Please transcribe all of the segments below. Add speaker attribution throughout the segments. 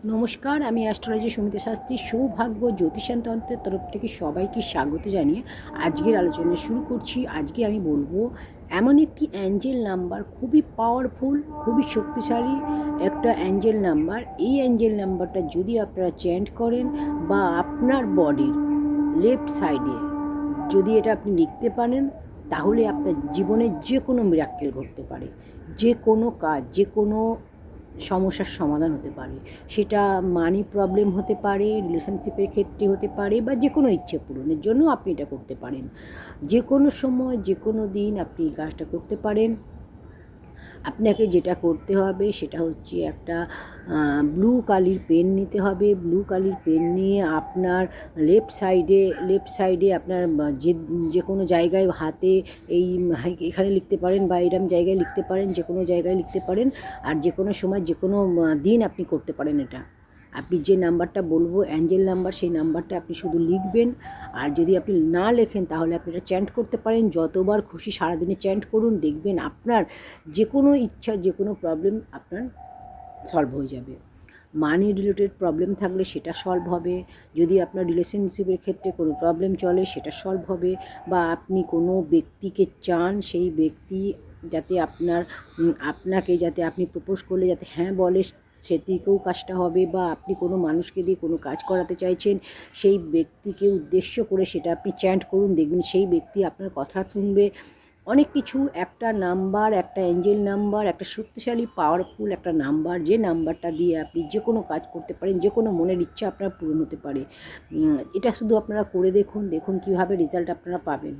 Speaker 1: নমস্কার, আমি অ্যাস্ট্রোলজি সুমিতা শাস্ত্রী। সৌভাগ্য জ্যোতিষান তন্ত্রের তরফ থেকে সবাইকে স্বাগত জানিয়ে আজকের আলোচনা শুরু করছি। আজকে আমি বলবো এমন একটি অ্যাঞ্জেল নাম্বার, খুবই পাওয়ারফুল, খুবই শক্তিশালী একটা অ্যাঞ্জেল নাম্বার। এই অ্যাঞ্জেল নাম্বারটা যদি আপনারা চ্যান্ট করেন বা আপনার বডির লেফট সাইডে যদি এটা আপনি লিখতে পারেন, তাহলে আপনার জীবনে যে কোনো মিরাক্কেল ঘটতে পারে, যে কোনো কাজ, যে কোনো সমস্যার সমাধান হতে পারে। সেটা মানি প্রবলেম হতে পারে, রিলেশনশিপের ক্ষেত্রে হতে পারে, বা যে কোনো ইচ্ছে পূরণের জন্য আপনি এটা করতে পারেন। যে কোনো সময়, যে কোনো দিন আপনি এই কাজটা করতে পারেন। আপনাকে যেটা করতে হবে সেটা হচ্ছে একটা ব্লু কালির পেন নিতে হবে। ব্লু কালির পেন নিয়ে আপনার লেফট সাইডে আপনার যে কোনো জায়গায় হাতে এই এখানে লিখতে পারেন বা এরম জায়গায় লিখতে পারেন, যে কোনো জায়গায় লিখতে পারেন। আর যে কোনো সময়, যে কোনো দিন আপনি করতে পারেন এটা। আপনি যে নাম্বারটা বলবো অ্যাঞ্জেল নাম্বার, সেই নাম্বারটা আপনি শুধু লিখবেন। আর যদি আপনি না লেখেন তাহলে আপনি এটা চ্যান্ট করতে পারেন, যতবার খুশি সারাদিনে চ্যান্ট করুন, দেখবেন আপনার যে কোনো ইচ্ছা, যে কোনো প্রবলেম আপনার সলভ হয়ে যাবে। মানি রিলেটেড প্রবলেম থাকলে সেটা সলভ হবে। যদি আপনার রিলেশনশিপের ক্ষেত্রে কোনো প্রবলেম চলে সেটা সলভ হবে। বা আপনি কোনো ব্যক্তিকে চান, সেই ব্যক্তি যাতে আপনাকে যাতে আপনি প্রপোজ করলে যাতে হ্যাঁ বলে, সেদিকেও কাজটা হবে। বা আপনি কোনো মানুষকে দিয়ে কোনো কাজ করাতে চাইছেন, সেই ব্যক্তিকে উদ্দেশ্য করে সেটা আপনি চ্যান্ট করুন, দেখবেন সেই ব্যক্তি আপনার কথা শুনবে। অনেক কিছু, একটা নাম্বার, একটা এঞ্জেল নাম্বার, একটা শক্তিশালী পাওয়ারফুল একটা নাম্বার, যে নাম্বারটা দিয়ে আপনি যে কোনো কাজ করতে পারেন, যে কোনো মনের ইচ্ছা আপনার পূরণ হতে পারে। এটা শুধু আপনারা করে দেখুন, দেখুন কীভাবে রেজাল্ট আপনারা পাবেন।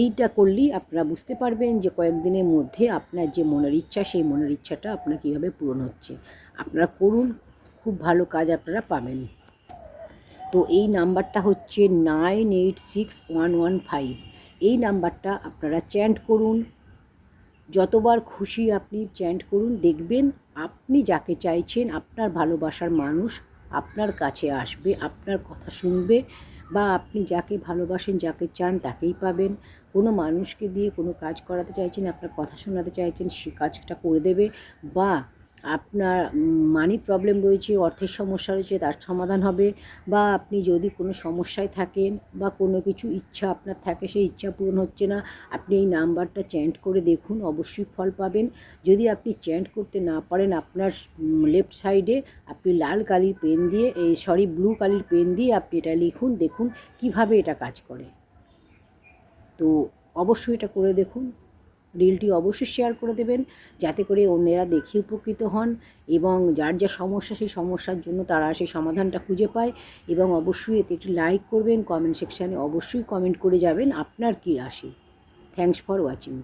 Speaker 1: এইটা করলেই আপনারা বুঝতে পারবেন যে কয়েকদিনের মধ্যে আপনার যে মনের ইচ্ছা, সেই মনের ইচ্ছাটা আপনার কীভাবে পূরণ হচ্ছে। আপনারা করুন, খুব ভালো কাজ আপনারা পাবেন। তো এই নাম্বারটা হচ্ছে 986115। এই নাম্বারটা আপনারা চ্যান্ট করুন, যতবার খুশি আপনি চ্যান্ট করুন, দেখবেন আপনি যাকে চাইছেন, আপনার ভালোবাসার মানুষ আপনার কাছে আসবে, আপনার কথা শুনবে। বা আপনি যাকে ভালোবাসেন, যাকে চান, তাকেই পাবেন। কোনো মানুষকে দিয়ে কোনো কাজ করাতে চাইছেন, আপনার কথা শোনাতে চাইছেন, সে কাজটা করে দেবে। বা আপনার মানি প্রবলেম রয়েছে, অর্থের সমস্যা রয়েছে, তার সমাধান হবে। বা আপনি যদি কোনো সমস্যায় থাকেন বা কোনো কিছু ইচ্ছা আপনার থাকে, সেই ইচ্ছা পূরণ হচ্ছে না, আপনি এই নাম্বারটা চ্যান্ট করে দেখুন, অবশ্যই ফল পাবেন। যদি আপনি চ্যান্ট করতে না পারেন, আপনার লেফট সাইডে আপনি লাল কালির পেন দিয়ে ব্লু কালির পেন দিয়ে আপনি এটা লিখুন, দেখুন কিভাবে এটা কাজ করে। তো অবশ্যই এটা করে দেখুন। রিলটি অবশ্যই শেয়ার করে দেবেন, যাতে করে অন্যেরা দেখে উপকৃত হন এবং যার যা সমস্যা, সেই সমস্যার জন্য তারা সেই সমাধানটা খুঁজে পায়। এবং অবশ্যই এতে একটি লাইক করবেন, কমেন্ট সেকশানে অবশ্যই কমেন্ট করে যাবেন আপনার কী রাশি। Thanks for watching.